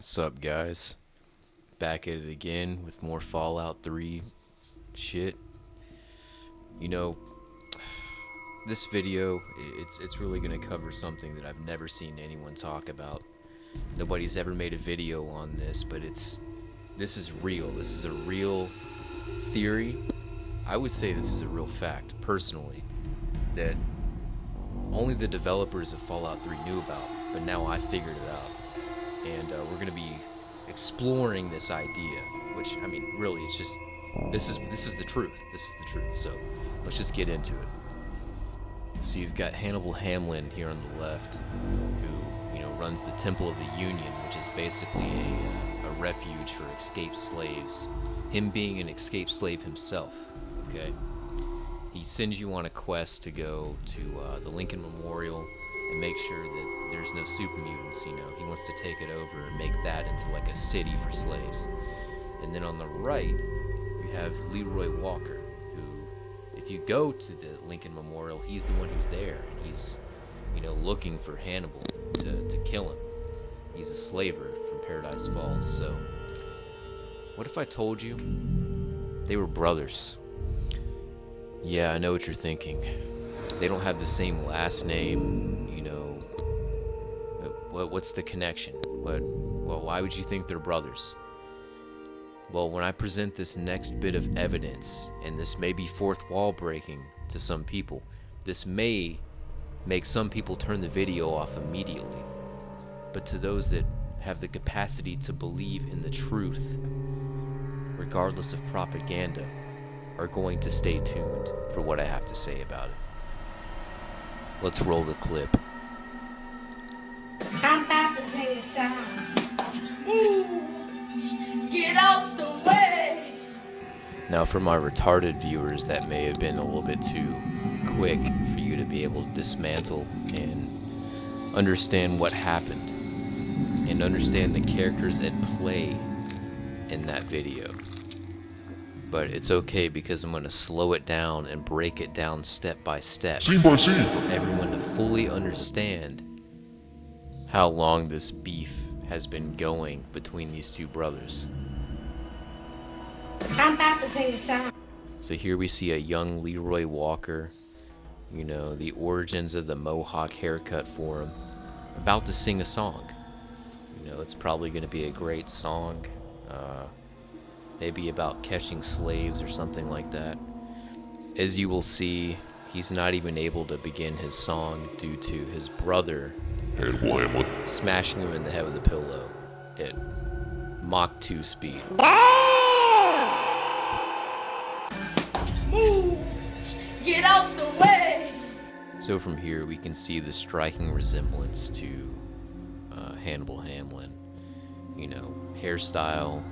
What's up, guys? Back at it again with more Fallout 3 shit. You know, this video, it's really gonna cover something that I've never seen anyone talk about. Nobody's ever made a video on this, but this is real. This is a real theory. I would say this is a real fact, personally, that only the developers of Fallout 3 knew about, but now I figured it out. And we're going to be exploring this idea, which, I mean, really, it's just, this is the truth. This is the truth, so let's just get into it. So you've got Hannibal Hamlin here on the left, who, runs the Temple of the Union, which is basically a refuge for escaped slaves. Him being an escaped slave himself, okay? He sends you on a quest to go to the Lincoln Memorial and make sure that there's no super mutants, He wants to take it over and make that into like a city for slaves. And then on the right, you have Leroy Walker, who, if you go to the Lincoln Memorial, he's the one who's there. And he's, looking for Hannibal to kill him. He's a slaver from Paradise Falls, so what if I told you they were brothers? Yeah, I know what you're thinking. They don't have the same last name, What's the connection? Well, why would you think they're brothers? Well, when I present this next bit of evidence, and this may be fourth wall breaking to some people, this may make some people turn the video off immediately. But to those that have the capacity to believe in the truth, regardless of propaganda, are going to stay tuned for what I have to say about it. Let's roll the clip. I'm about to sing a song. Ooh, get out the way. Now, for my retarded viewers, that may have been a little bit too quick for you to be able to dismantle and understand what happened and understand the characters at play in that video. But it's okay, because I'm going to slow it down and break it down step by step Scene by scene. for everyone to fully understand how long this beef has been going between these two brothers. I'm about to sing a song. So here we see a young Leroy Walker, the origins of the Mohawk haircut for him, about to sing a song. It's probably going to be a great song, maybe about catching slaves or something like that. As you will see, he's not even able to begin his song due to his brother Hannibal Hamlin. smashing him in the head with a pillow at Mach 2 speed. Ooh, get out the way. So from here we can see the striking resemblance to Hannibal Hamlin. Hairstyle,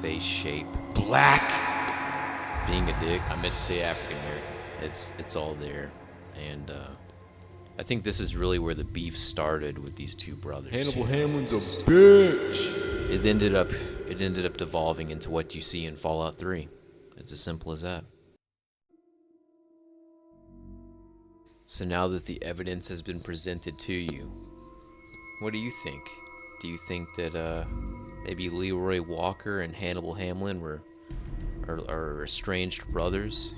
face shape, black. Being a dick, I meant to say African American. It's all there, and I think this is really where the beef started with these two brothers. Hannibal Hamlin's a bitch. It ended up devolving into what you see in Fallout 3. It's as simple as that. So now that the evidence has been presented to you, what do you think? Do you think that maybe Leroy Walker and Hannibal Hamlin are estranged brothers,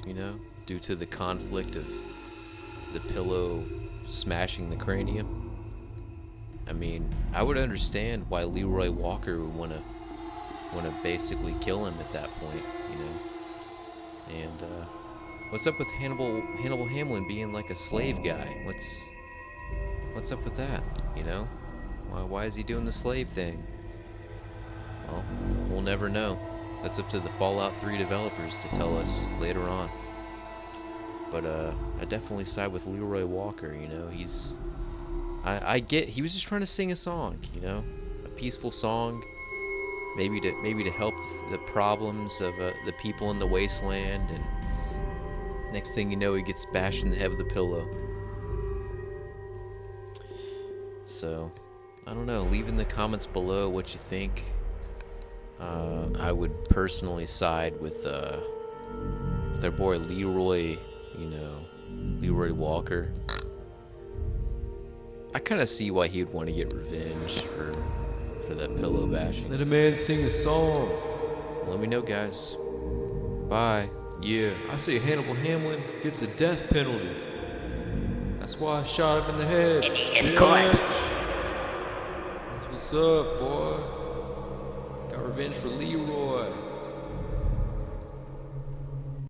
due to the conflict of the pillow smashing the cranium? I mean, I would understand why Leroy Walker would want to basically kill him at that point, And what's up with Hannibal Hamlin being like a slave guy? What's up with that? Why is he doing the slave thing? Well, we'll never know. That's up to the Fallout 3 developers to tell us later on. But I definitely side with Leroy Walker. I get he was just trying to sing a song, a peaceful song, maybe to help the problems of the people in the wasteland. And next thing you know, he gets bashed in the head with a pillow. So I don't know. Leave in the comments below what you think. I would personally side with their boy Leroy. Leroy Walker. I kind of see why he would want to get revenge for after that pillow bashing. Let a man sing a song. Let me know, guys. Bye. Yeah, I say Hannibal Hamlin gets a death penalty. That's why I shot him in the head. And eat his corpse. That's what's up, boy. Got revenge for Leroy.